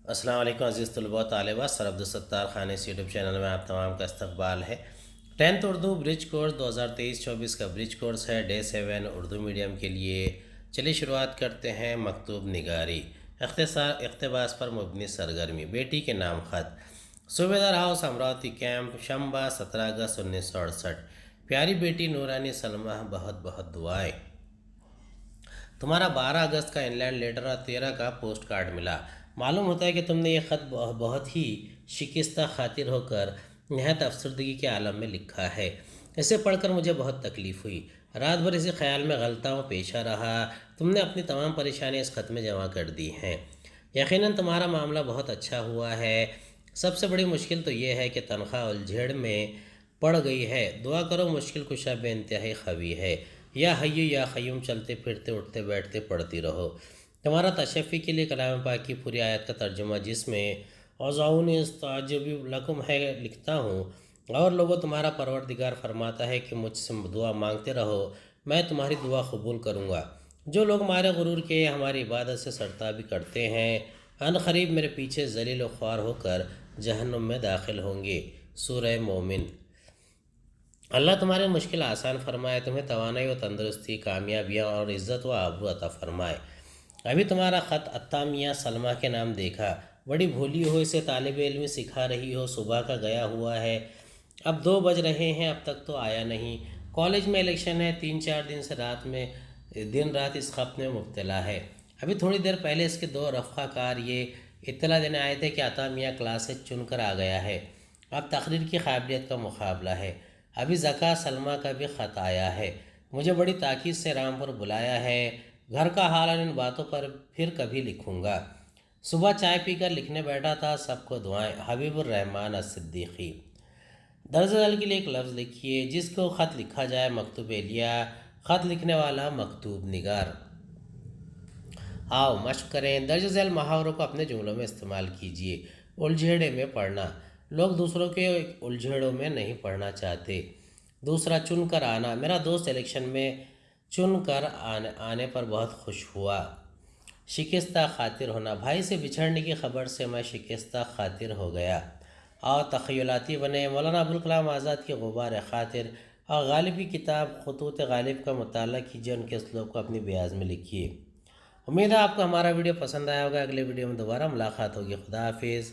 अस्सलाम वालेकुम अज़ीज़ तलबा तालिबात। सर अब्दुलसत्तार खान इस यूट्यूब चैनल में आप तमाम का इस्तकबाल है। 10th उर्दू ब्रिज कोर्स 2023-24 का ब्रिज कोर्स है डे 7 उर्दू मीडियम के लिए। चलिए शुरुआत करते हैं। मकतूब निगारी, इक़्तिबास पर मुबनी सरगर्मी, बेटी के नाम ख़त। सूबेदार हाउस अमरावती कैंप, शंबा 17 अगस्त 1968। प्यारी बेटी नूरानी सलमा, बहुत बहुत दुआएं। तुम्हारा 12 अगस्त का इंग्लैंड लेटर और 13 का पोस्ट कार्ड मिला। मालूम होता है कि तुमने ये ख़त बहुत ही शिकस्ता खातिर होकर नहायत अफसरदगी के आलम में लिखा है। इसे पढ़कर मुझे बहुत तकलीफ़ हुई। रात भर इसी ख्याल में गलता हूँ पेशा रहा। तुमने अपनी तमाम परेशानियाँ इस ख़त में जमा कर दी हैं। यकीनन तुम्हारा मामला बहुत अच्छा हुआ है। सबसे बड़ी मुश्किल तो ये है कि तनख्वाह उलझेड़ में पड़ गई है। दुआ करो, मुश्किल कुशा बेइंतहाई ख़वी है। या हय्यु या क़य्यूम, चलते फिरते उठते बैठते पढ़ती रहो। तुम्हारा तशफ़ी के लिए कलाम पाक की पूरी आयत का तर्जुमा, जिसमें औज़ाउन इस्ताजिबु लकुम है, लिखता हूँ। और लोगों, तुम्हारा परवरदिगार फरमाता है कि मुझसे दुआ मांगते रहो, मैं तुम्हारी दुआ कबूल करूँगा। जो लोग मारे गुरूर के हमारी इबादत से सरताबी करते हैं, अनक़रीब मेरे पीछे ज़लील व ख्वार होकर जहन्नुम में दाखिल होंगे। सूरह मोमिन। अल्लाह तुम्हारी मुश्किल आसान फरमाए, तुम्हें तवानाई व तंदुरुस्ती, कामयाबियाँ और इज़्ज़त व आबरू अता फरमाए। अभी तुम्हारा ख़त अत्ता मियाँ सलमा के नाम देखा। बड़ी भूली हो, इसे तालिब इल्मी सिखा रही हो। सुबह का गया हुआ है, अब 2 बज रहे हैं, अब तक तो आया नहीं। कॉलेज में इलेक्शन है, 3-4 दिन से दिन रात इस ख़त में मुब्तला है। अभी थोड़ी देर पहले इसके 2 रफ़ाकार ये इत्तला देने आए थे कि अता मियाँ क्लासेज चुनकर आ गया है। अब तकरीर की काबिलियत का मुकाबला है। अभी ज़का सलमा का भी ख़त आया है। मुझे बड़ी ताकीद से रामपुर बुलाया है। घर का हाल और इन बातों पर फिर कभी लिखूँगा। सुबह चाय पीकर लिखने बैठा था। सबको दुआएं। हबीबुर रहमान अस-सिद्दीक़ी। दर्ज झेल के लिए एक लफ्ज़ लिखिए जिसको ख़त लिखा जाए मकतूब एलिया। ख़त लिखने वाला मकतूब निगार। आओ मश्क करें। दर्ज झेल मुहावरों को अपने जुमलों में इस्तेमाल कीजिए। उलझेड़े में पढ़ना। लोग दूसरों के उलझेड़ों में नहीं पढ़ना चाहते। दूसरा, चुन कर आना। मेरा दोस्त इलेक्शन में चुन कर आने पर बहुत खुश हुआ। शिकस्ता खातिर होना। भाई से बिछड़ने की खबर से मैं शिकस्ता खातिर हो गया। और तख़य्युलाती बने। मौलाना अबुल कलाम आज़ाद की गुबार खातिर और गालिब की किताब ख़ुतूत गालिब का मुताला कीजिए। उनके असलूब को अपनी बयाज़ में लिखिए। उम्मीद है आपको हमारा वीडियो पसंद आया होगा। अगले वीडियो में दोबारा मुलाकात होगी। खुदा हाफिज़।